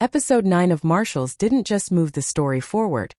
Episode 9 of Marshals didn't just move the story forward.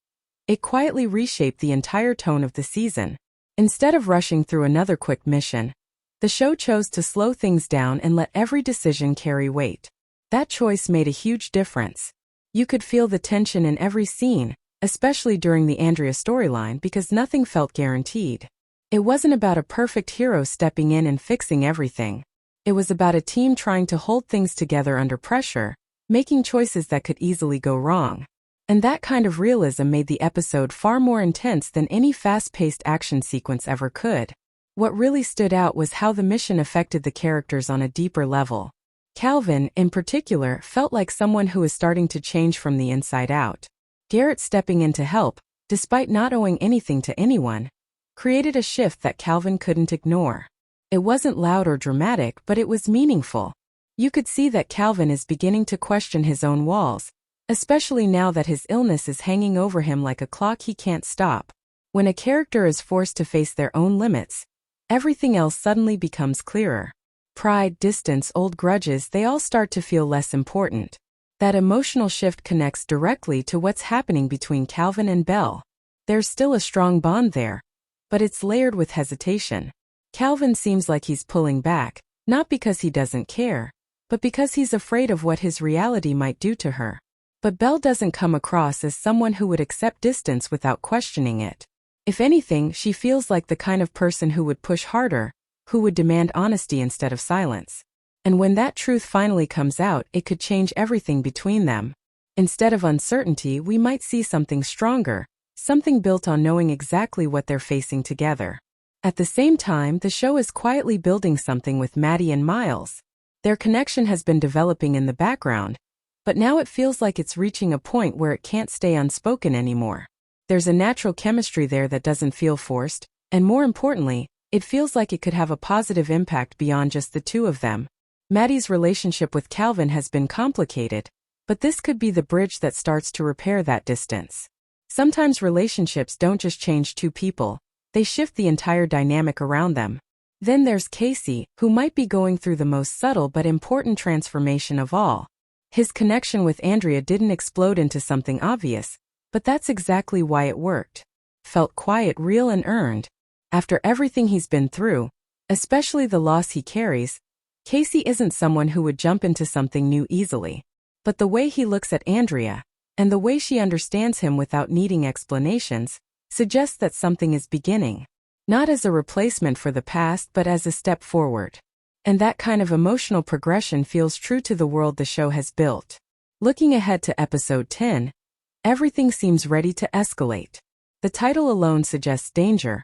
It quietly reshaped the entire tone of the season. Instead of rushing through another quick mission, the show chose to slow things down and let every decision carry weight. That choice made a huge difference. You could feel the tension in every scene, especially during the Andrea storyline, because nothing felt guaranteed. It wasn't about a perfect hero stepping in and fixing everything. It was about a team trying to hold things together under pressure, making choices that could easily go wrong. And that kind of realism made the episode far more intense than any fast-paced action sequence ever could. What really stood out was how the mission affected the characters on a deeper level. Calvin, in particular, felt like someone who was starting to change from the inside out. Garrett stepping in to help, despite not owing anything to anyone, created a shift that Calvin couldn't ignore. It wasn't loud or dramatic, but it was meaningful. You could see that Calvin is beginning to question his own walls, especially now that his illness is hanging over him like a clock he can't stop. When a character is forced to face their own limits, everything else suddenly becomes clearer. Pride, distance, old grudges, they all start to feel less important. That emotional shift connects directly to what's happening between Calvin and Belle. There's still a strong bond there, but it's layered with hesitation. Calvin seems like he's pulling back, not because he doesn't care, but because he's afraid of what his reality might do to her. But Belle doesn't come across as someone who would accept distance without questioning it. If anything, she feels like the kind of person who would push harder, who would demand honesty instead of silence. And when that truth finally comes out, it could change everything between them. Instead of uncertainty, we might see something stronger, something built on knowing exactly what they're facing together. At the same time, the show is quietly building something with Maddie and Miles. Their connection has been developing in the background, but now it feels like it's reaching a point where it can't stay unspoken anymore. There's a natural chemistry there that doesn't feel forced, and more importantly, it feels like it could have a positive impact beyond just the two of them. Maddie's relationship with Calvin has been complicated, but this could be the bridge that starts to repair that distance. Sometimes relationships don't just change two people, they shift the entire dynamic around them. Then there's Casey, who might be going through the most subtle but important transformation of all. His connection with Andrea didn't explode into something obvious, but that's exactly why it worked. Felt quiet, real, and earned. After everything he's been through, especially the loss he carries, Casey isn't someone who would jump into something new easily. But the way he looks at Andrea, and the way she understands him without needing explanations, suggests that something is beginning. Not as a replacement for the past, but as a step forward. And that kind of emotional progression feels true to the world the show has built. Looking ahead to episode 10, everything seems ready to escalate. The title alone suggests danger,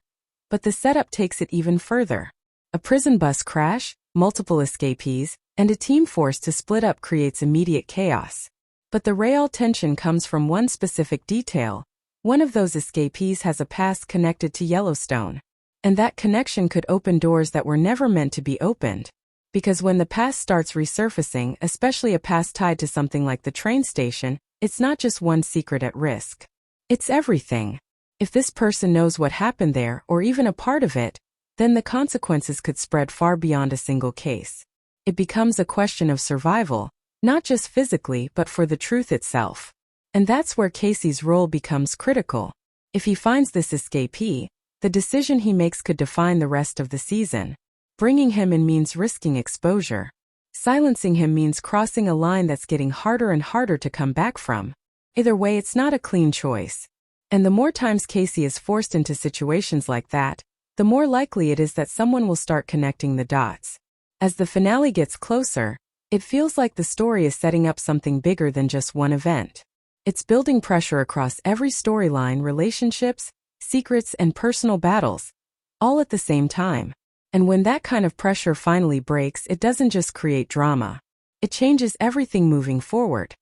but the setup takes it even further. A prison bus crash, multiple escapees, and a team forced to split up creates immediate chaos. But the real tension comes from one specific detail. One of those escapees has a past connected to Yellowstone. And that connection could open doors that were never meant to be opened. Because when the past starts resurfacing, especially a past tied to something like the train station, it's not just one secret at risk. It's everything. If this person knows what happened there, or even a part of it, then the consequences could spread far beyond a single case. It becomes a question of survival, not just physically but for the truth itself. And that's where Casey's role becomes critical. If he finds this escapee, the decision he makes could define the rest of the season. Bringing him in means risking exposure. Silencing him means crossing a line that's getting harder and harder to come back from. Either way, it's not a clean choice. And the more times Casey is forced into situations like that, the more likely it is that someone will start connecting the dots. As the finale gets closer, it feels like the story is setting up something bigger than just one event. It's building pressure across every storyline, relationships, secrets, and personal battles, all at the same time. And when that kind of pressure finally breaks, it doesn't just create drama. It changes everything moving forward.